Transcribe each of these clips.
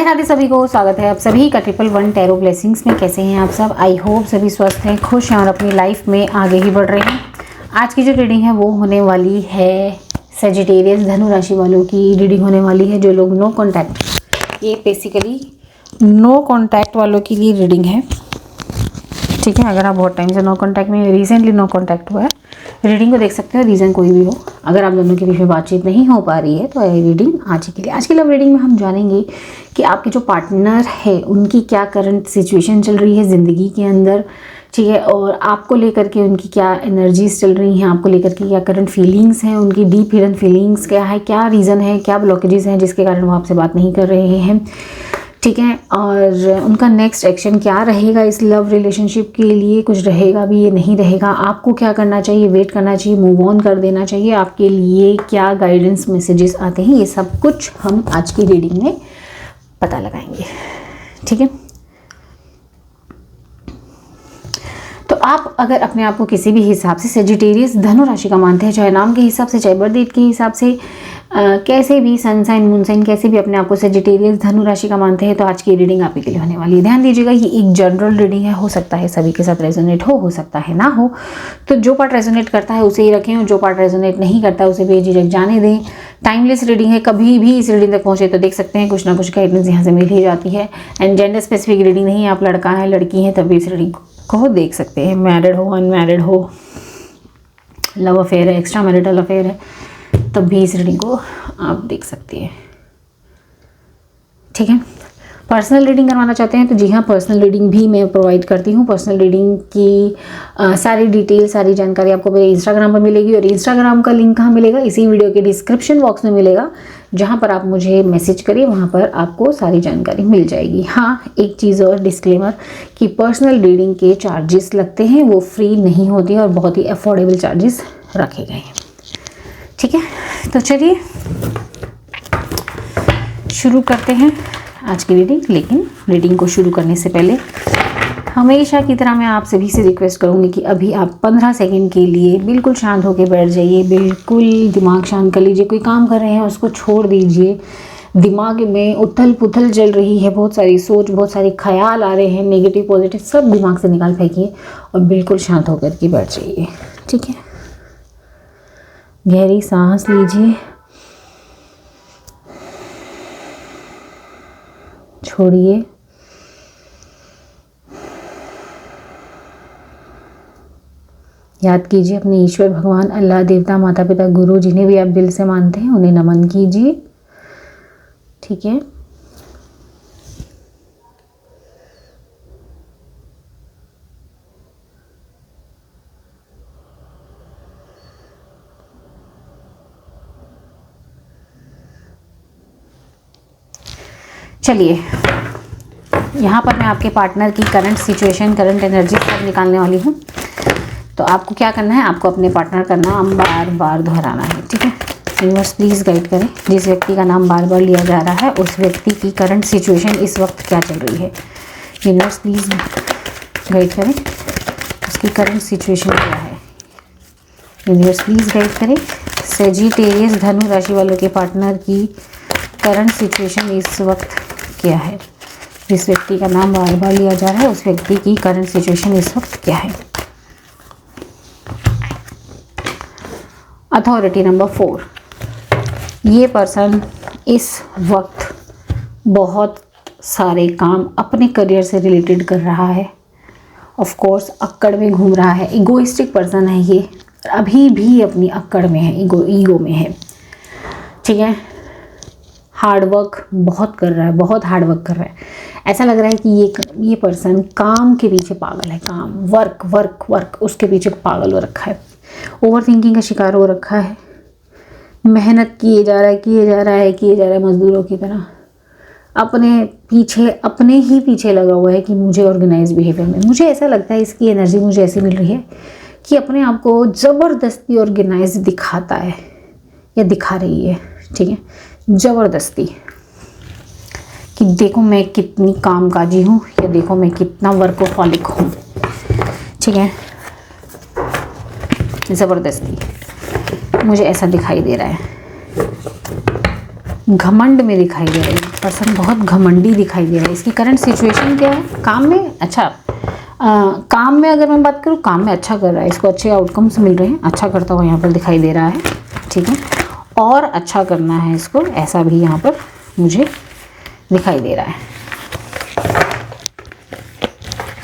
राधे सभी को स्वागत है आप सभी का 111 टैरो ब्लेसिंग्स में। कैसे हैं आप सब? आई होप सभी स्वस्थ हैं, खुश हैं और अपनी लाइफ में आगे ही बढ़ रहे हैं। आज की जो रीडिंग है वो होने वाली है सजिटेरियस धनु राशि वालों की रीडिंग होने वाली है। जो लोग नो कॉन्टैक्ट, ये बेसिकली नो कॉन्टैक्ट वालों के लिए रीडिंग है, ठीक है। अगर आप बहुत टाइम से नो कॉन्टैक्ट में, रिसेंटली नो कॉन्टैक्ट हुआ है, रीडिंग को देख सकते हो। रीज़न कोई भी हो, अगर आप दोनों के बीच में बातचीत नहीं हो पा रही है तो ये रीडिंग आज के लिए। आज की लव रीडिंग में हम जानेंगे कि आपके जो पार्टनर है उनकी क्या करंट सिचुएशन चल रही है ज़िंदगी के अंदर, ठीक है। और आपको लेकर के उनकी क्या एनर्जीज चल रही हैं, आपको लेकर के क्या करंट फीलिंग्स हैं, उनकी डीप हिडन फीलिंग्स क्या है, क्या रीज़न है, क्या ब्लॉकेजेस हैं जिसके कारण वो आपसे बात नहीं कर रहे हैं, ठीक है। और उनका नेक्स्ट एक्शन क्या रहेगा इस लव रिलेशनशिप के लिए, कुछ रहेगा भी ये नहीं रहेगा, आपको क्या करना चाहिए, वेट करना चाहिए, मूव ऑन कर देना चाहिए, आपके लिए क्या गाइडेंस मैसेजेस आते हैं, ये सब कुछ हम आज की रीडिंग में पता लगाएंगे, ठीक है। तो आप अगर अपने आप को किसी भी हिसाब से सेजिटेरियस धनु राशि का मानते हैं, चाहे नाम के हिसाब से, चाहे बर्थ डेट के हिसाब से, कैसे भी सनसाइन मूनसाइन कैसे भी अपने आप को सेजिटेरियस धनु राशि का मानते हैं, तो आज की रीडिंग आपके लिए होने वाली है। ध्यान दीजिएगा, ये एक जनरल रीडिंग है, हो सकता है सभी के साथ रेजोनेट हो सकता है ना हो। तो जो पार्ट रेजोनेट करता है उसे ही रखें और जो पार्ट रेजोनेट नहीं करता है उसे बेझिझक जाने दें। टाइमलेस रीडिंग है, कभी भी इस रीडिंग तक पहुंचे तो देख सकते हैं कुछ ना कुछ गाइडेंस यहाँ से मिल ही जाती है। एंड जेंडर स्पेसिफिक रीडिंग नहीं है, आप लड़का है लड़की है तब भी इस रीडिंग को देख सकते हैं। मैरिड हो, अनमैरिड हो, लव अफेयर है, एक्स्ट्रा मैरिटल अफेयर है, तब भी इस रीडिंग को आप देख सकते हैं, ठीक है। पर्सनल रीडिंग करवाना चाहते हैं तो जी हाँ, पर्सनल रीडिंग भी मैं प्रोवाइड करती हूँ। पर्सनल रीडिंग की सारी डिटेल, सारी जानकारी आपको मेरे इंस्टाग्राम पर मिलेगी और इंस्टाग्राम का लिंक कहाँ मिलेगा, इसी वीडियो के डिस्क्रिप्शन बॉक्स में मिलेगा। जहाँ पर आप मुझे मैसेज करिए वहाँ पर आपको सारी जानकारी मिल जाएगी। हाँ, एक चीज़ और डिस्क्लेमर कि पर्सनल रीडिंग के चार्जेस लगते हैं, वो फ्री नहीं होती और बहुत ही अफोर्डेबल चार्जेस रखे गए हैं, ठीक है। तो चलिए शुरू करते हैं आज की रीडिंग। लेकिन रीडिंग को शुरू करने से पहले हमेशा की तरह मैं आप सभी से रिक्वेस्ट करूंगी कि अभी आप 15 सेकंड के लिए बिल्कुल शांत होकर बैठ जाइए, बिल्कुल दिमाग शांत कर लीजिए। कोई काम कर रहे हैं उसको छोड़ दीजिए। दिमाग में उथल पुथल चल रही है, बहुत सारी सोच, बहुत सारे ख्याल आ रहे हैं, नेगेटिव पॉजिटिव सब दिमाग से निकाल फेंकिए और बिल्कुल शांत होकर के बैठ जाइए, ठीक है। गहरी सांस लीजिए, छोड़िए, याद कीजिए अपने ईश्वर, भगवान, अल्लाह, देवता, माता पिता, गुरु, जिन्हें भी आप दिल से मानते हैं उन्हें नमन कीजिए, ठीक है। चलिए, यहाँ पर मैं आपके पार्टनर की करंट सिचुएशन, करंट एनर्जी सब निकालने वाली हूँ। तो आपको क्या करना है, आपको अपने पार्टनर का नाम बार बार दोहराना है, ठीक है। यूनिवर्स प्लीज़ गाइड करें, जिस व्यक्ति का नाम बार बार लिया जा रहा है उस व्यक्ति की करंट सिचुएशन इस वक्त क्या चल रही है। यूनिवर्स प्लीज़ गाइड करें, उसकी करंट सिचुएशन क्या है। यूनिवर्स प्लीज़ गाइड करें, सेजिटेरियस धनु राशि वालों के पार्टनर की करंट सिचुएशन इस वक्त क्या है। जिस व्यक्ति का नाम बार बार लिया जा रहा है उस व्यक्ति की करंट सिचुएशन इस वक्त क्या है। अथॉरिटी नंबर 4, ये पर्सन इस वक्त बहुत सारे काम अपने करियर से रिलेटेड कर रहा है। ऑफ कोर्स अक्कड़ में घूम रहा है, इगोइस्टिक पर्सन है ये, अभी भी अपनी अक्कड़ में है, ईगो में है, ठीक है। हार्डवर्क बहुत कर रहा है, बहुत हार्डवर्क कर रहा है। ऐसा लग रहा है कि ये पर्सन काम के पीछे पागल है, काम, वर्क वर्क वर्क, उसके पीछे पागल हो रखा है। ओवर थिंकिंग का शिकार हो रखा है, मेहनत किए जा रहा है मजदूरों की तरह, अपने ही पीछे लगा हुआ है कि मुझे ऑर्गेनाइज बिहेवियर में। मुझे ऐसा लगता है, इसकी एनर्जी मुझे ऐसी मिल रही है कि अपने आप को ज़बरदस्ती ऑर्गेनाइज दिखाता है या दिखा रही है, ठीक है, ज़बरदस्ती, कि देखो मैं कितनी कामकाजी हूँ या देखो मैं कितना वर्कोहॉलिक हूँ, ठीक है। ज़बरदस्ती मुझे ऐसा दिखाई दे रहा है। घमंड में दिखाई दे रही है। पर्सन बहुत घमंडी दिखाई दे रहा है। इसकी करंट सिचुएशन क्या है? काम में अच्छा, काम में अगर मैं बात करूँ, काम में अच्छा कर रहा है, इसको अच्छे आउटकम्स मिल रहे हैं, अच्छा करता हुआ यहाँ पर दिखाई दे रहा है। ठीक है, और अच्छा करना है इसको, ऐसा भी यहाँ पर मुझे दिखाई दे रहा है।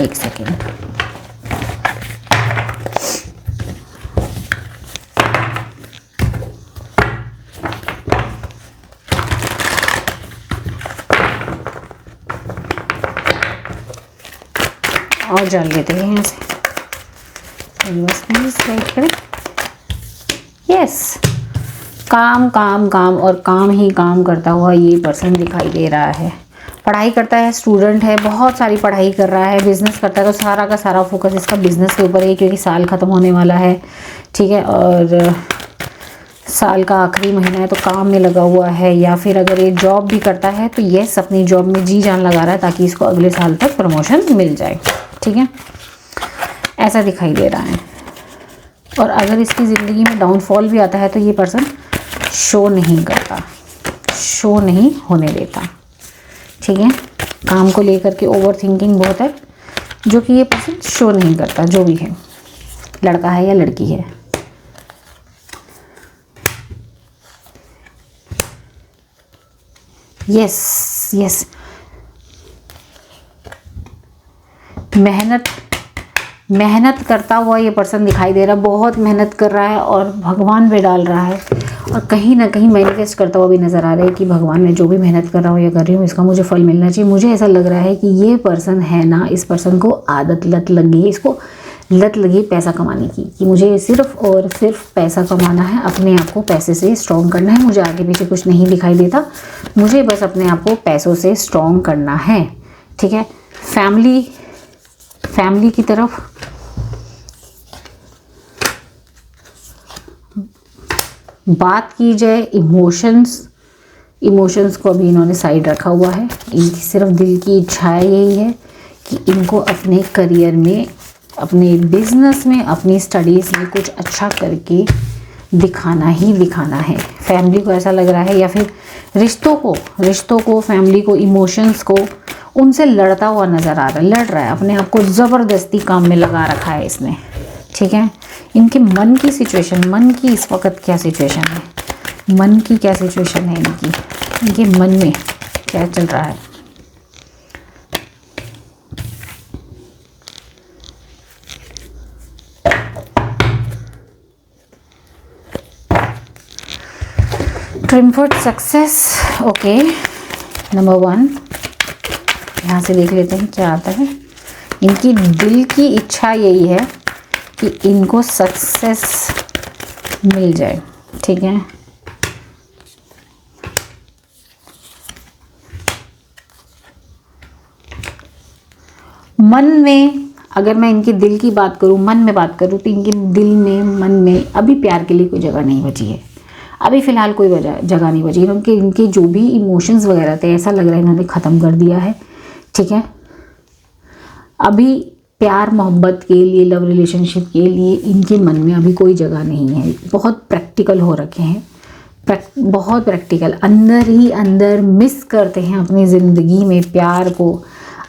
एक सेकेंड, और जान लेते हैं यहाँ से। यस, काम काम काम और काम ही काम करता हुआ ये पर्सन दिखाई दे रहा है। पढ़ाई करता है, स्टूडेंट है, बहुत सारी पढ़ाई कर रहा है, बिजनेस करता है, तो सारा का सारा फोकस इसका बिजनेस के ऊपर है, क्योंकि साल ख़त्म होने वाला है। ठीक है, और साल का आखिरी महीना है, तो काम में लगा हुआ है। या फिर अगर ये जॉब भी करता है तो यस, अपनी जॉब में जी जान लगा रहा है ताकि इसको अगले साल तक प्रमोशन मिल जाए। ठीक है, ऐसा दिखाई दे रहा है। और अगर इसकी ज़िंदगी में डाउनफॉल भी आता है तो ये पर्सन शो नहीं करता, शो नहीं होने देता। ठीक है, काम को लेकर के ओवर थिंकिंग बहुत है, जो कि ये पर्सन शो नहीं करता, जो भी है, लड़का है या लड़की है। यस यस, मेहनत करता हुआ ये पर्सन दिखाई दे रहा है। बहुत मेहनत कर रहा है और भगवान पे डाल रहा है, और कहीं ना कहीं मैनिफेस्ट करता हुआ भी नज़र आ रहा है कि भगवान, मैं जो भी मेहनत कर रहा हूँ या कर रही हूँ, इसका मुझे फल मिलना चाहिए। मुझे ऐसा लग रहा है कि ये पर्सन है ना, इस पर्सन को आदत लत लगी है, इसको लत लगी पैसा कमाने की, कि मुझे सिर्फ और सिर्फ पैसा कमाना है, अपने आप को पैसे से स्ट्रॉन्ग करना है, मुझे आगे पीछे कुछ नहीं दिखाई देता, मुझे बस अपने आप को पैसों से स्ट्रॉन्ग करना है। ठीक है, फैमिली की तरफ बात की जाए, इमोशंस को अभी इन्होंने साइड रखा हुआ है। इनकी सिर्फ दिल की इच्छा यही है कि इनको अपने करियर में, अपने बिजनेस में, अपनी स्टडीज़ में कुछ अच्छा करके दिखाना ही दिखाना है। फैमिली को ऐसा लग रहा है, या फिर रिश्तों को, फैमिली को, इमोशंस को, उनसे लड़ता हुआ नज़र आ रहा है, लड़ रहा है, अपने आप को ज़बरदस्ती काम में लगा रखा है इसने। ठीक है, इनके मन की सिचुएशन, मन की इस वक्त क्या सिचुएशन है, मन की क्या सिचुएशन है इनके मन में क्या चल रहा है। ट्रिम्फर्ड सक्सेस, ओके, नंबर 1 यहाँ से देख लेते हैं क्या आता है। इनकी दिल की इच्छा यही है कि इनको सक्सेस मिल जाए। ठीक है, मन में, अगर मैं इनके दिल की बात करूं, मन में बात करूं, तो इनके दिल में, मन में अभी प्यार के लिए कोई जगह नहीं बची है। अभी फ़िलहाल कोई जगह नहीं बची, क्योंकि इनके जो भी इमोशंस वगैरह थे, ऐसा लग रहा है इन्होंने ख़त्म कर दिया है। ठीक है, अभी प्यार मोहब्बत के लिए, लव रिलेशनशिप के लिए इनके मन में अभी कोई जगह नहीं है। बहुत प्रैक्टिकल हो रखे हैं, बहुत प्रैक्टिकल, अंदर ही अंदर मिस करते हैं अपनी ज़िंदगी में प्यार को,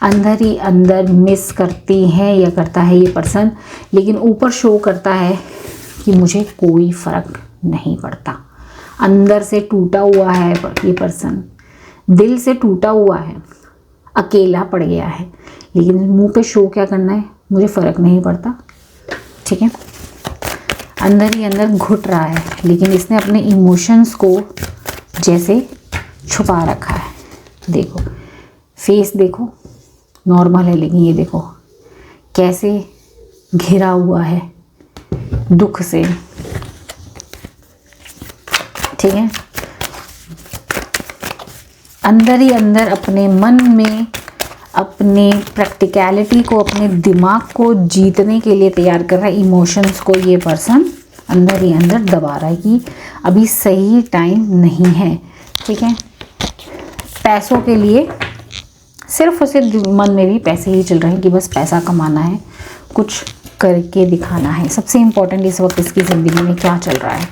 अंदर ही अंदर मिस करती हैं या करता है ये पर्सन। लेकिन ऊपर शो करता है कि मुझे कोई फ़र्क नहीं पड़ता। अंदर से टूटा हुआ है ये पर्सन, दिल से टूटा हुआ है, अकेला पड़ गया है, लेकिन मुंह पे शो क्या करना है, मुझे फ़र्क नहीं पड़ता। ठीक है, अंदर ही अंदर घुट रहा है, लेकिन इसने अपने इमोशंस को जैसे छुपा रखा है। देखो फेस, देखो नॉर्मल है, लेकिन ये देखो कैसे घिरा हुआ है दुख से। ठीक है, अंदर ही अंदर अपने मन में, अपने प्रैक्टिकलिटी को, अपने दिमाग को जीतने के लिए तैयार कर रहा है। इमोशंस को ये पर्सन अंदर ही अंदर दबा रहा है कि अभी सही टाइम नहीं है। ठीक है, पैसों के लिए सिर्फ और सिर्फ मन में भी पैसे ही चल रहे हैं कि बस पैसा कमाना है, कुछ करके दिखाना है। सबसे इम्पोर्टेंट इस वक्त इसकी ज़िंदगी में क्या चल रहा है,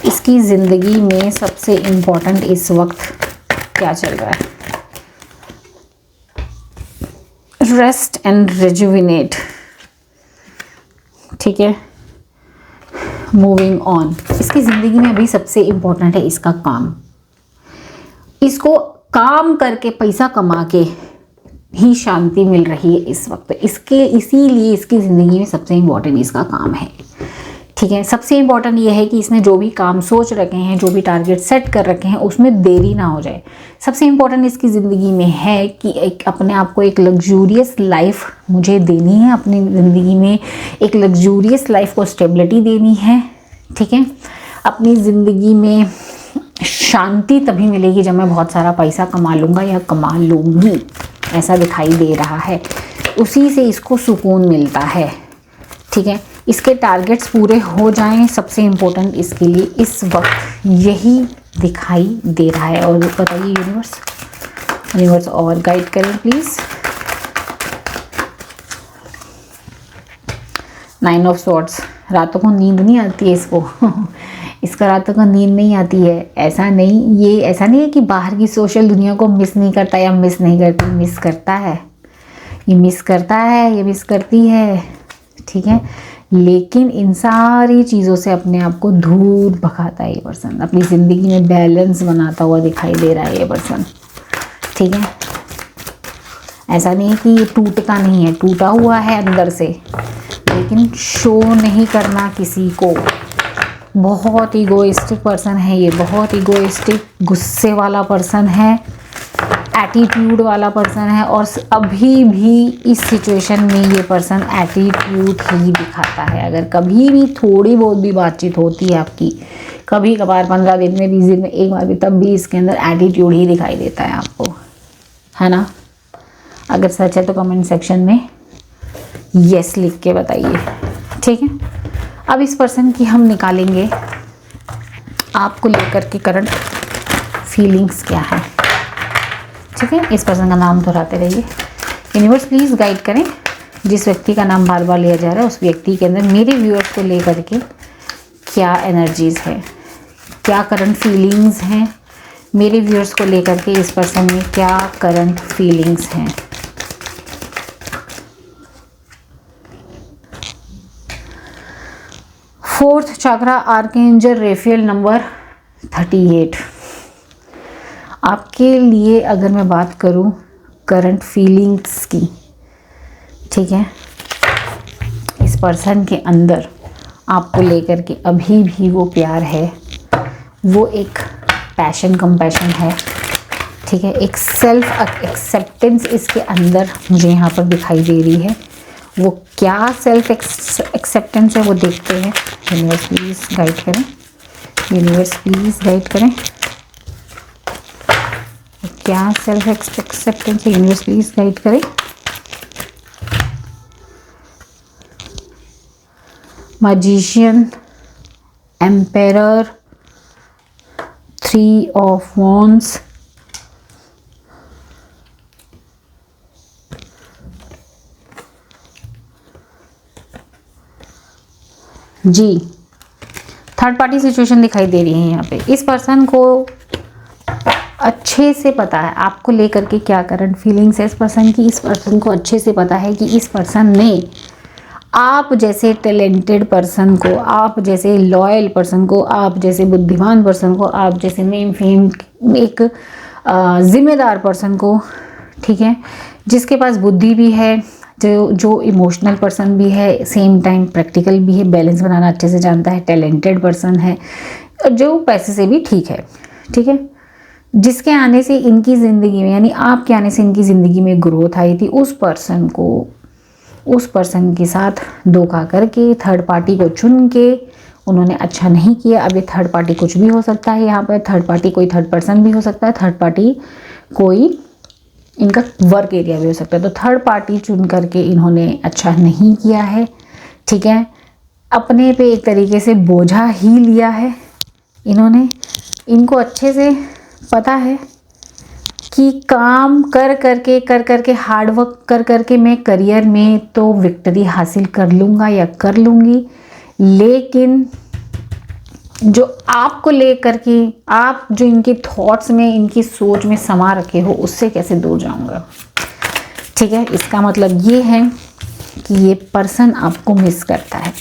इसकी ज़िंदगी में सबसे इम्पोर्टेंट इस वक्त क्या चल रहा है? रेस्ट एंड रिजुविनेट, ठीक है, मूविंग ऑन। इसकी ज़िंदगी में अभी सबसे इम्पोर्टेंट है इसका काम। इसको काम करके पैसा कमा के ही शांति मिल रही है इस वक्त। इसीलिए इसकी ज़िंदगी में सबसे इम्पोर्टेंट इसका काम है, ठीक है। सबसे इम्पोर्टेंट ये है कि इसने जो भी काम सोच रखे हैं, जो भी टारगेट सेट कर रखे हैं, उसमें देरी ना हो जाए। सबसे इम्पोर्टेंट इसकी ज़िंदगी में है कि एक अपने आप को एक लग्जूरियस लाइफ मुझे देनी है, अपनी ज़िंदगी में एक लग्जूरियस लाइफ को स्टेबिलिटी देनी है, ठीक है। अपनी ज़िंदगी में शांति तभी मिलेगी जब मैं बहुत सारा पैसा कमा लूँगा या कमा लूँगी, ऐसा दिखाई दे रहा है। उसी से इसको सुकून मिलता है, ठीक है। इसके टारगेट्स पूरे हो जाएं, सबसे इम्पोर्टेंट इसके लिए इस वक्त यही दिखाई दे रहा है। और बताइए यूनिवर्स और गाइड करें प्लीज़। 9 ऑफ स्वॉर्ड्स, रातों को नींद नहीं आती है इसको इसका रातों को नींद नहीं आती है। ऐसा नहीं है कि बाहर की सोशल दुनिया को मिस नहीं करता या मिस नहीं करती, मिस करता है, ये मिस करता है, ये मिस करती है, ठीक है। लेकिन इन सारी चीज़ों से अपने आप को दूर भगाता है ये पर्सन, अपनी ज़िंदगी में बैलेंस बनाता हुआ दिखाई दे रहा है ये पर्सन, ठीक है। ऐसा नहीं है कि ये टूटता नहीं है, टूटा हुआ है अंदर से, लेकिन शो नहीं करना किसी को। बहुत इगोइस्टिक पर्सन है ये, बहुत इगोइस्टिक, गुस्से वाला पर्सन है, एटीट्यूड वाला पर्सन है। और अभी भी इस सिचुएशन में ये पर्सन एटीट्यूड ही दिखाता है। अगर कभी भी थोड़ी बहुत भी बातचीत होती है आपकी, कभी कभार 15 दिन में 20 दिन में एक बार भी, तब भी इसके अंदर एटीट्यूड ही दिखाई देता है आपको, है ना। अगर सच है तो कमेंट सेक्शन में यस लिख के बताइए, ठीक है। अब इस पर्सन की हम निकालेंगे आपको लेकर के करंट फीलिंग्स क्या है, ठीक है। इस पर्सन का नाम दोहराते रहिए। यूनिवर्स प्लीज़ गाइड करें, जिस व्यक्ति का नाम बार बार लिया जा रहा है उस व्यक्ति के अंदर मेरे व्यूअर्स को लेकर के क्या एनर्जीज़ है, क्या करंट फीलिंग्स हैं, मेरे व्यूअर्स को लेकर के इस पर्सन में क्या करंट फीलिंग्स हैं। फोर्थ चक्रा, आर्कएंजल रेफेल, नंबर 38। आपके लिए अगर मैं बात करूं करंट फीलिंग्स की, ठीक है, इस पर्सन के अंदर आपको लेकर के अभी भी वो प्यार है, वो एक पैशन कंपैशन है, ठीक है। एक सेल्फ एक्सेप्टेंस इसके अंदर मुझे यहाँ पर दिखाई दे रही है। वो क्या सेल्फ एक्सेप्टेंस है वो देखते हैं। यूनिवर्स प्लीज़ गाइड करें, यूनिवर्स प्लीज़ गाइड करें, क्या सेल्फ एक्सेप्टेंस है, यूनिवर्स प्लीज़ गाइड करें। मैजिशियन, एम्पेरर, 3 ऑफ वॉन्ड्स, जी, थर्ड पार्टी सिचुएशन दिखाई दे रही है यहाँ पे। इस पर्सन को अच्छे से पता है आपको लेकर के क्या करंट फीलिंग्स है इस पर्सन की। इस पर्सन को अच्छे से पता है कि इस पर्सन ने आप जैसे टैलेंटेड पर्सन को, आप जैसे लॉयल पर्सन को, आप जैसे बुद्धिमान पर्सन को, आप जैसे नेम फेम एक जिम्मेदार पर्सन को, ठीक है, जिसके पास बुद्धि भी है, जो इमोशनल पर्सन भी है, सेम टाइम प्रैक्टिकल भी है, बैलेंस बनाना अच्छे से जानता है, टैलेंटेड पर्सन है, जो पैसे से भी ठीक है, ठीक है। जिसके आने से इनकी ज़िंदगी में, यानी आपके आने से इनकी ज़िंदगी में ग्रोथ आई थी, उस पर्सन को, उस पर्सन के साथ धोखा करके, थर्ड पार्टी को चुन के उन्होंने अच्छा नहीं किया। अब ये थर्ड पार्टी कुछ भी हो सकता है, यहाँ पर थर्ड पार्टी कोई थर्ड पर्सन भी हो सकता है, थर्ड पार्टी कोई इनका वर्क एरिया भी हो सकता है। तो थर्ड पार्टी चुन करके इन्होंने अच्छा नहीं किया है, ठीक है। अपने पे एक तरीके से बोझा ही लिया है इन्होंने। इनको अच्छे से पता है कि काम कर करके हार्डवर्क कर करके मैं करियर में तो विक्ट्री हासिल कर लूँगा या कर लूँगी, लेकिन जो आपको लेकर के, आप जो इनके थॉट्स में, इनकी सोच में समा रखे हो, उससे कैसे दूर जाऊंगा। ठीक है, इसका मतलब ये है कि ये पर्सन आपको मिस करता है।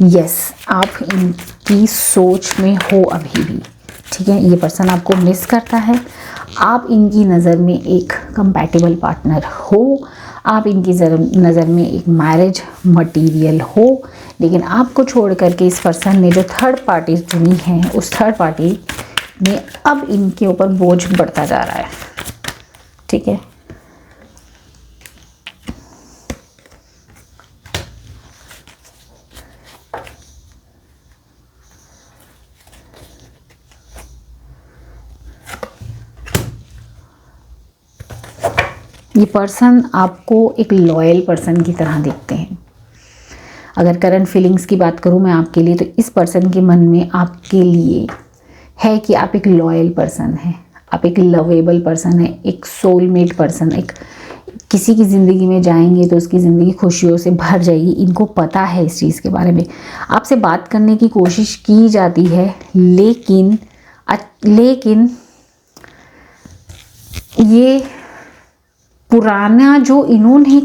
यस, आप इनकी सोच में हो अभी भी। ठीक है, ये पर्सन आपको मिस करता है। आप इनकी नज़र में एक कंपैटिबल पार्टनर हो, आप इनकी नज़र में एक मैरिज मटेरियल हो, लेकिन आपको छोड़ करके इस पर्सन ने जो थर्ड पार्टी चुनी है, उस थर्ड पार्टी में अब इनके ऊपर बोझ बढ़ता जा रहा है। ठीक है, ये पर्सन आपको एक लॉयल पर्सन की तरह देखते हैं। अगर करंट फीलिंग्स की बात करूं मैं आपके लिए, तो इस पर्सन के मन में आपके लिए है कि आप एक लॉयल पर्सन हैं, आप एक लवेबल पर्सन है, एक सोलमेट पर्सन, एक किसी की ज़िंदगी में जाएंगे तो उसकी ज़िंदगी खुशियों से भर जाएगी। इनको पता है इस चीज़ के बारे में। आपसे बात करने की कोशिश की जाती है, लेकिन ये पुराना जो इन्होंने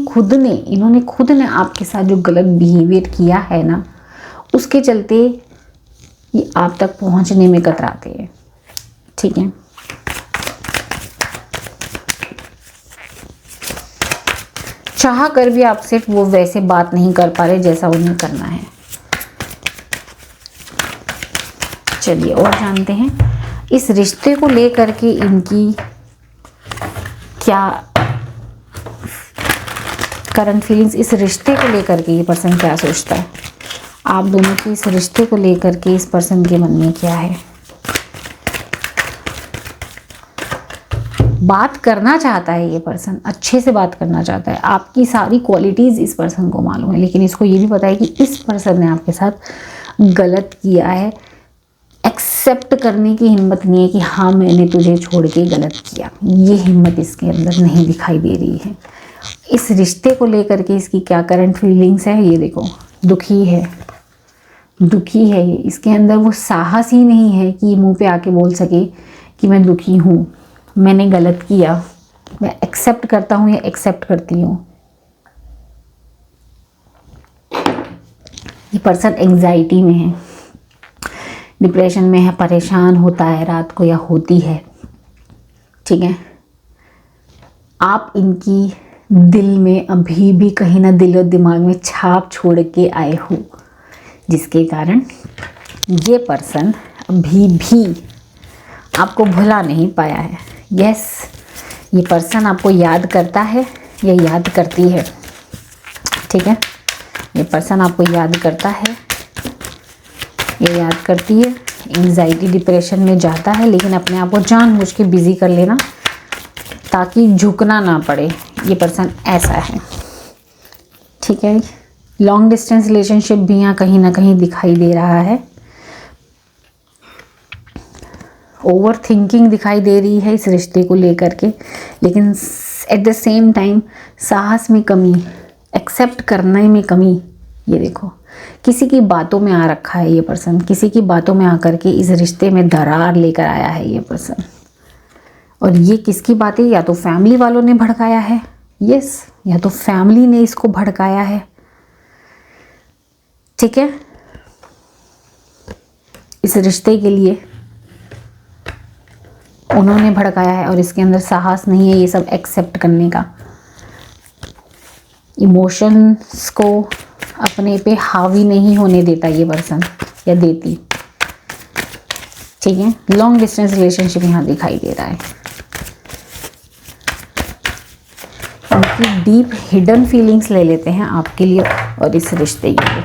खुद ने आपके साथ जो गलत बिहेवियर किया है ना, उसके चलते ये आप तक पहुंचने में कतराते हैं। ठीक है, चाह कर भी आपसे वो वैसे बात नहीं कर पा रहे जैसा उन्हें करना है। चलिए और जानते हैं इस रिश्ते को लेकर के इनकी क्या करंट फीलिंग्स, इस रिश्ते को लेकर के ये पर्सन क्या सोचता है। आप दोनों के इस रिश्ते को लेकर के इस पर्सन के मन में क्या है। बात करना चाहता है ये पर्सन, अच्छे से बात करना चाहता है। आपकी सारी क्वालिटीज़ इस पर्सन को मालूम है, लेकिन इसको ये भी पता है कि इस पर्सन ने आपके साथ गलत किया है। एक्सेप्ट करने की हिम्मत नहीं है कि हाँ मैंने तुझे छोड़ के गलत किया, ये हिम्मत इसके अंदर नहीं दिखाई दे रही है। इस रिश्ते को लेकर के इसकी क्या करंट फीलिंग्स है, ये देखो, दुखी है ये। इसके अंदर वो साहस ही नहीं है कि मुंह पे आके बोल सके कि मैं दुखी हूँ, मैंने गलत किया, मैं एक्सेप्ट करता हूँ या एक्सेप्ट करती हूँ। ये पर्सन एंजाइटी में है, डिप्रेशन में है, परेशान होता है रात को या होती है। ठीक है, आप इनकी दिल में अभी भी कहीं ना दिल और दिमाग में छाप छोड़ के आए हो, जिसके कारण ये पर्सन अभी भी आपको भुला नहीं पाया है। यस, ये पर्सन आपको याद करता है या याद करती है। ठीक है, ये पर्सन आपको याद करता है या याद करती है। एंजाइटी डिप्रेशन में जाता है, लेकिन अपने आप को जानबूझ के बिजी कर लेना ताकि झुकना ना पड़े। ये पर्सन ऐसा है। ठीक है, लॉन्ग डिस्टेंस रिलेशनशिप भी यहाँ कहीं ना कहीं दिखाई दे रहा है। ओवर थिंकिंग दिखाई दे रही है इस रिश्ते को लेकर के, लेकिन एट द सेम टाइम साहस में कमी, एक्सेप्ट करने में कमी। ये देखो, किसी की बातों में आ रखा है ये पर्सन, किसी की बातों में आकर के इस रिश्ते में दरार लेकर आया है ये पर्सन। और ये किसकी बातें, या तो फैमिली वालों ने भड़काया है, यस, या तो फैमिली ने इसको भड़काया है। ठीक है, इस रिश्ते के लिए उन्होंने भड़काया है और इसके अंदर साहस नहीं है ये सब एक्सेप्ट करने का। इमोशंस को अपने पे हावी नहीं होने देता ये पर्सन या देती। ठीक है, लॉन्ग डिस्टेंस रिलेशनशिप यहाँ दिखाई दे रहा है। उनकी डीप हिडन फीलिंग्स ले लेते हैं आपके लिए और इस रिश्ते के लिए।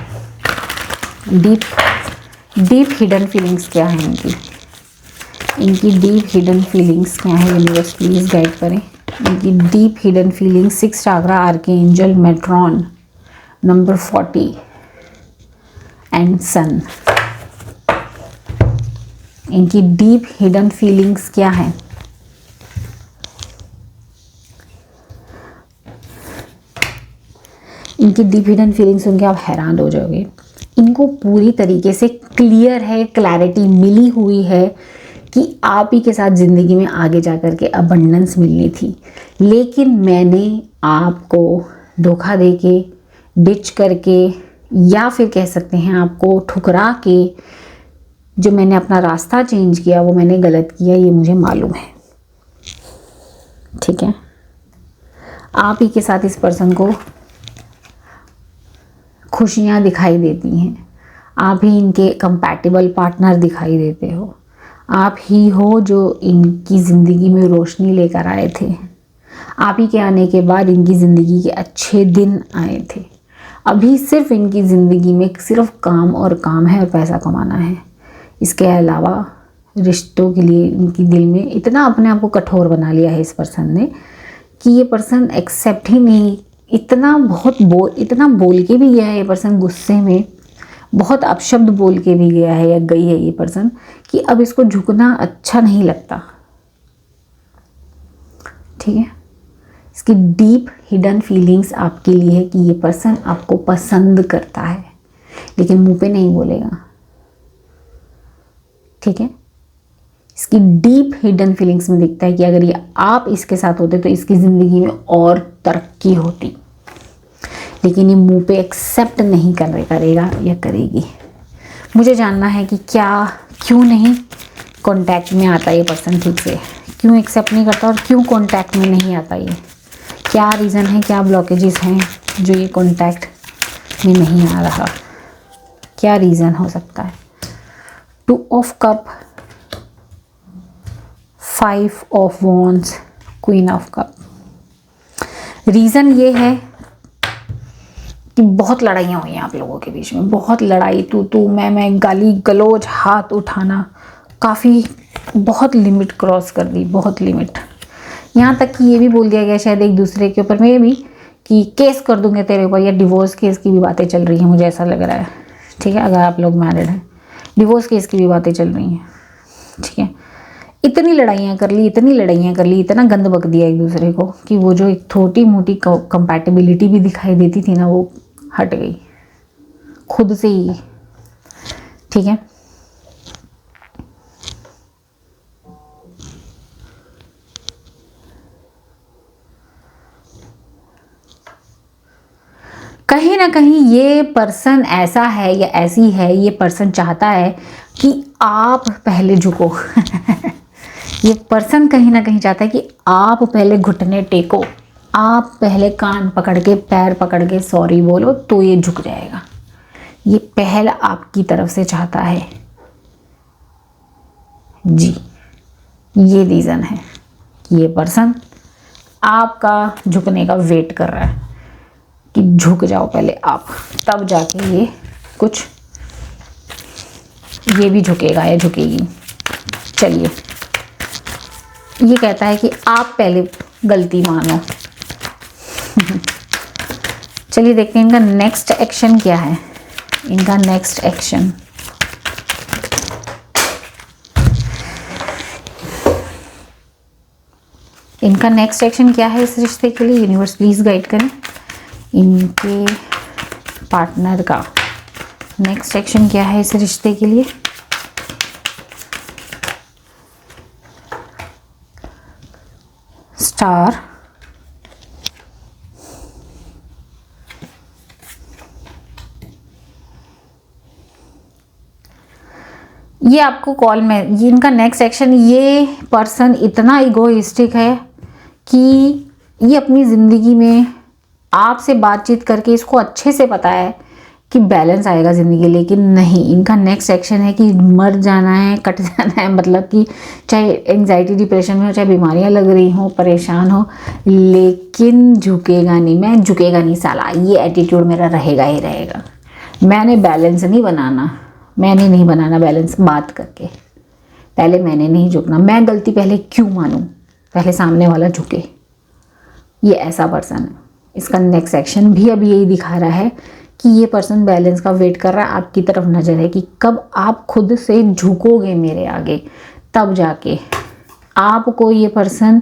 डीप हिडन फीलिंग्स क्या है इनकी डीप हिडन फीलिंग्स क्या है, यूनिवर्स प्लीज गाइड करें। इनकी deep hidden feelings 6 chakra archangel Metatron number 40 and son. इनकी डीप हिडन फीलिंग्स क्या है। इनकी डीप हिडन फीलिंग्स सुन के आप हैरान हो जाओगे। इनको पूरी तरीके से क्लियर है, क्लैरिटी मिली हुई है कि आप ही के साथ ज़िंदगी में आगे जा कर के अबंडेंस मिलनी थी, लेकिन मैंने आपको धोखा दे के, डिच करके, या फिर कह सकते हैं आपको ठुकरा के जो मैंने अपना रास्ता चेंज किया वो मैंने गलत किया, ये मुझे मालूम है। ठीक है, आप ही के साथ इस पर्सन को खुशियाँ दिखाई देती हैं, आप ही इनके कंपैटिबल पार्टनर दिखाई देते हो, आप ही हो जो इनकी ज़िंदगी में रोशनी लेकर आए थे, आप ही के आने के बाद इनकी ज़िंदगी के अच्छे दिन आए थे। अभी सिर्फ इनकी ज़िंदगी में सिर्फ काम और काम है और पैसा कमाना है। इसके अलावा रिश्तों के लिए इनकी दिल में इतना अपने आप को कठोर बना लिया है इस पर्सन ने कि ये पर्सन एक्सेप्ट ही नहीं, इतना बोल के भी गया है ये पर्सन, गुस्से में बहुत अपशब्द बोल के भी गया है या गई है ये पर्सन कि अब इसको झुकना अच्छा नहीं लगता। ठीक है, इसकी डीप हिडन फीलिंग्स आपके लिए है कि ये पर्सन आपको पसंद करता है, लेकिन मुंह पे नहीं बोलेगा। ठीक है, इसकी डीप हिडन फीलिंग्स में दिखता है कि अगर ये आप इसके साथ होते तो इसकी ज़िंदगी में और तरक्की होती, लेकिन ये मुंह पे एक्सेप्ट नहीं करेगा या करेगी। मुझे जानना है कि क्यों नहीं कांटेक्ट में आता ये पर्सन ठीक से, क्यों एक्सेप्ट नहीं करता और क्यों कांटेक्ट में नहीं आता ये, क्या रीज़न है, क्या ब्लॉकेजेस हैं जो ये कांटेक्ट में नहीं आ रहा, क्या रीज़न हो सकता है। 2 of cup, 5 of wands, queen of cup. Reason ये है कि बहुत लड़ाइयाँ हुई हैं आप लोगों के बीच में, बहुत लड़ाई, तू मैं, गाली गलौज, हाथ उठाना, काफ़ी बहुत लिमिट क्रॉस कर दी, बहुत लिमिट। यहाँ तक कि ये भी बोल दिया गया शायद एक दूसरे के ऊपर में भी कि केस कर दूंगे तेरे ऊपर, या डिवोर्स केस की भी बातें चल रही हैं, मुझे ऐसा लग रहा है। ठीक है, अगर आप लोग मैरिड हैं, डिवोर्स केस की भी बातें चल रही हैं। ठीक है, इतनी लड़ाइयाँ कर ली, इतना गंद बक दिया एक दूसरे को कि वो जो एक छोटी मोटी कंपैटिबिलिटी भी दिखाई देती थी ना, वो हट गई खुद से ही। ठीक है, कहीं ना कहीं ये पर्सन ऐसा है या ऐसी है, ये पर्सन चाहता है कि आप पहले झुको। ये पर्सन कहीं ना कहीं चाहता है कि आप पहले घुटने टेको, आप पहले कान पकड़ के, पैर पकड़ के सॉरी बोलो तो ये झुक जाएगा। ये पहल आपकी तरफ से चाहता है जी। ये रीज़न है कि ये पर्सन आपका झुकने का वेट कर रहा है कि झुक जाओ पहले आप, तब जाके ये कुछ, ये भी झुकेगा या झुकेगी। चलिए, ये कहता है कि आप पहले गलती मानो। चलिए देखते हैं इनका नेक्स्ट एक्शन क्या है। इनका नेक्स्ट एक्शन, क्या है इस रिश्ते के लिए। यूनिवर्स प्लीज गाइड करें इनके पार्टनर का नेक्स्ट एक्शन क्या है इस रिश्ते के लिए। स्टार, ये आपको कॉल में, ये इनका नेक्स्ट एक्शन, ये पर्सन इतना इगोइस्टिक है कि ये अपनी ज़िंदगी में आपसे बातचीत करके इसको अच्छे से पता है कि बैलेंस आएगा ज़िंदगी, लेकिन नहीं, इनका नेक्स्ट एक्शन है कि मर जाना है, कट जाना है। मतलब कि चाहे एंजाइटी डिप्रेशन में हो, चाहे बीमारियां लग रही हो, परेशान हो, लेकिन झुकेगा नहीं। मैं झुकेगा नहीं साला, ये एटीट्यूड मेरा रहेगा ही रहेगा। मैंने बैलेंस नहीं बनाना, मैंने नहीं बनाना बैलेंस बात करके, पहले मैंने नहीं झुकना। मैं गलती पहले क्यों मानूं, पहले सामने वाला झुके। ये ऐसा पर्सन है। इसका नेक्स्ट एक्शन भी अभी यही दिखा रहा है कि ये पर्सन बैलेंस का वेट कर रहा है, आपकी तरफ नज़र है कि कब आप खुद से झुकोगे मेरे आगे, तब जाके। आपको ये पर्सन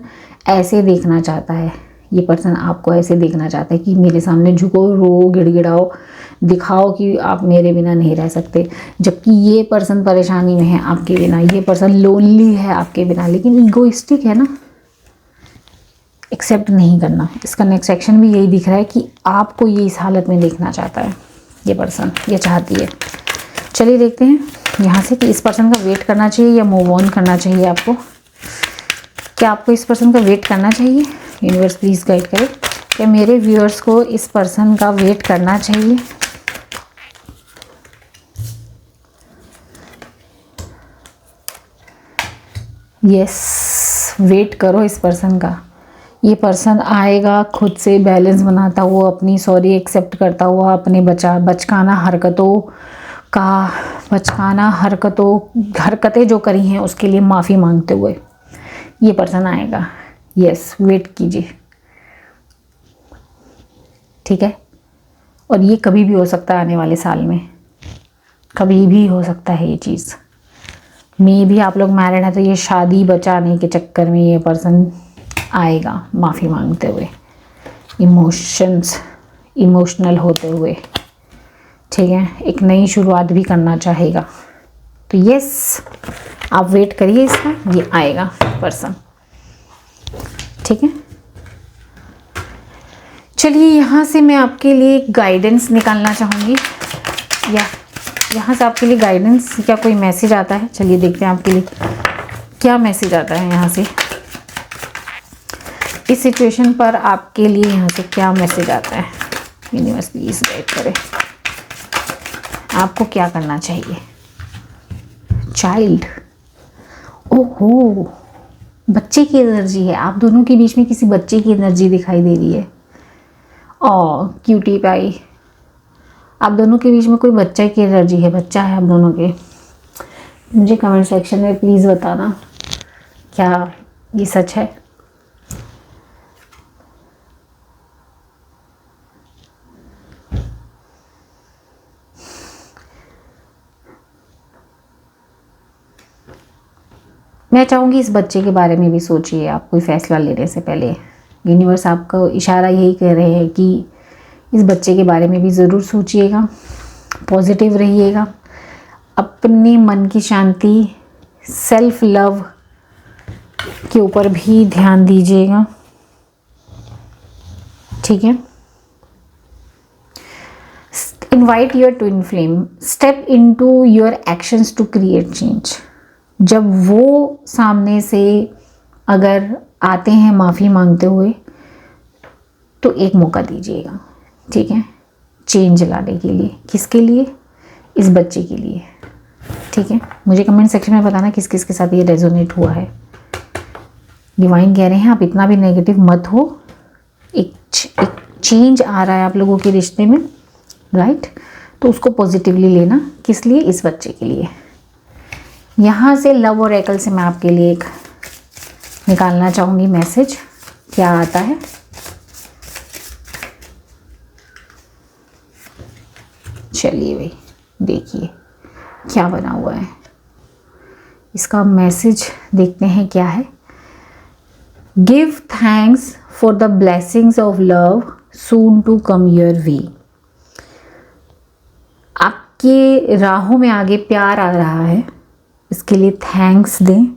ऐसे देखना चाहता है ये पर्सन आपको ऐसे देखना चाहता है कि मेरे सामने झुको, रो, गिड़गिड़ाओ, दिखाओ कि आप मेरे बिना नहीं रह सकते। जबकि ये पर्सन परेशानी में है आपके बिना, ये पर्सन लोनली है आपके बिना, लेकिन ईगोइस्टिक है ना, एक्सेप्ट नहीं करना। इसका नेक्स्ट एक्शन भी यही दिख रहा है कि आपको ये इस हालत में देखना चाहता है ये पर्सन, ये चाहती है। चलिए देखते हैं यहाँ से कि इस पर्सन का वेट करना चाहिए या मूव ऑन करना चाहिए आपको। क्या आपको इस पर्सन का वेट करना चाहिए? यूनिवर्स प्लीज़ गाइड करें। क्या मेरे व्यूअर्स को इस पर्सन का वेट करना चाहिए? यस, वेट करो इस पर्सन का। ये पर्सन आएगा खुद से बैलेंस बनाता हुआ, अपनी सॉरी एक्सेप्ट करता हुआ, अपने बचकाना हरकतें जो करी हैं उसके लिए माफ़ी मांगते हुए ये पर्सन आएगा। यस, वेट कीजिए, ठीक है। और ये कभी भी हो सकता है, आने वाले साल में कभी भी हो सकता है ये चीज़। मे भी आप लोग मैरिड हैं तो ये शादी बचाने के चक्कर में ये पर्सन आएगा माफ़ी मांगते हुए, इमोशनल होते हुए, ठीक है। एक नई शुरुआत भी करना चाहेगा। तो यस, आप वेट करिए इसका, ये आएगा पर्सन, ठीक है। चलिए यहाँ से मैं आपके लिए गाइडेंस निकालना चाहूँगी, या यहाँ से आपके लिए गाइडेंस या कोई मैसेज आता है। चलिए देखते हैं आपके लिए क्या मैसेज आता है यहाँ से, इस सिचुएशन पर आपके लिए यहाँ से क्या मैसेज आता है। यूनिवर्स प्लीज गाइड करें, आपको क्या करना चाहिए। चाइल्ड, ओहो, बच्चे की एनर्जी है, आप दोनों के बीच में किसी बच्चे की एनर्जी दिखाई दे रही है। और क्यूटी पाई, आप दोनों के बीच में कोई बच्चे की एनर्जी है, बच्चा है आप दोनों के। मुझे कमेंट सेक्शन में प्लीज़ बताना क्या ये सच है। मैं चाहूँगी इस बच्चे के बारे में भी सोचिए आप कोई फैसला लेने से पहले। यूनिवर्स आपको इशारा यही कर रहे हैं कि इस बच्चे के बारे में भी ज़रूर सोचिएगा, पॉजिटिव रहिएगा, अपने मन की शांति, सेल्फ लव के ऊपर भी ध्यान दीजिएगा, ठीक है। Invite your twin flame, step into your actions to create change. जब वो सामने से अगर आते हैं माफ़ी मांगते हुए तो एक मौका दीजिएगा, ठीक है, चेंज लाने के लिए। किसके लिए? इस बच्चे के लिए, ठीक है। मुझे कमेंट सेक्शन में बताना किस किस के साथ ये रेजोनेट हुआ है। डिवाइन कह रहे हैं आप इतना भी नेगेटिव मत हो, एक चेंज आ रहा है आप लोगों के रिश्ते में, राइट। तो उसको पॉजिटिवली लेना। किस लिए? इस बच्चे के लिए। यहाँ से लव और एकल से मैं आपके लिए एक निकालना चाहूँगी मैसेज, क्या आता है। चलिए भाई देखिए क्या बना हुआ है, इसका मैसेज देखते हैं क्या है। Give thanks for the blessings of love soon to come your way. आपके राहों में आगे प्यार आ रहा है, इसके लिए थैंक्स दें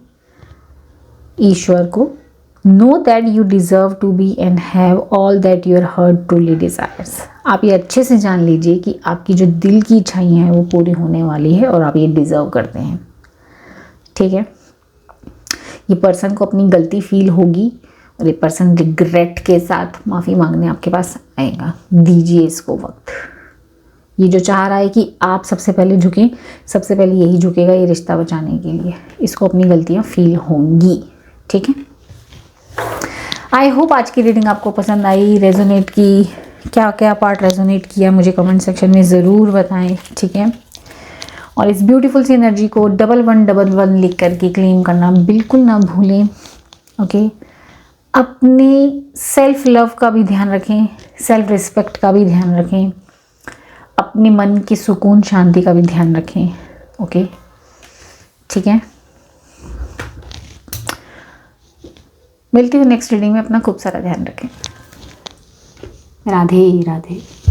ईश्वर को। Know that you deserve to be and have all that your heart truly desires. आप ये अच्छे से जान लीजिए कि आपकी जो दिल की इच्छाएं हैं वो पूरी होने वाली है और आप ये डिज़र्व करते हैं, ठीक है। ये पर्सन को अपनी गलती फील होगी और ये पर्सन रिग्रेट के साथ माफ़ी मांगने आपके पास आएगा। दीजिए इसको वक्त। ये जो चाह रहा है कि आप सबसे पहले झुकें, सबसे पहले यही झुकेगा ये रिश्ता बचाने के लिए। इसको अपनी गलतियां फील होंगी, ठीक है। आई होप आज की रीडिंग आपको पसंद आई, रेजोनेट की, क्या क्या पार्ट रेजोनेट किया मुझे कमेंट सेक्शन में ज़रूर बताएं, ठीक है। और इस ब्यूटीफुल सी एनर्जी को 1111 लिख करके क्लेम करना बिल्कुल ना भूलें, ओके। अपने सेल्फ लव का भी ध्यान रखें, सेल्फ रिस्पेक्ट का भी ध्यान रखें, अपने मन की सुकून शांति का भी ध्यान रखें, ओके, ठीक है। मिलती हूँ नेक्स्ट रीडिंग में, अपना खूब सारा ध्यान रखें। राधे राधे।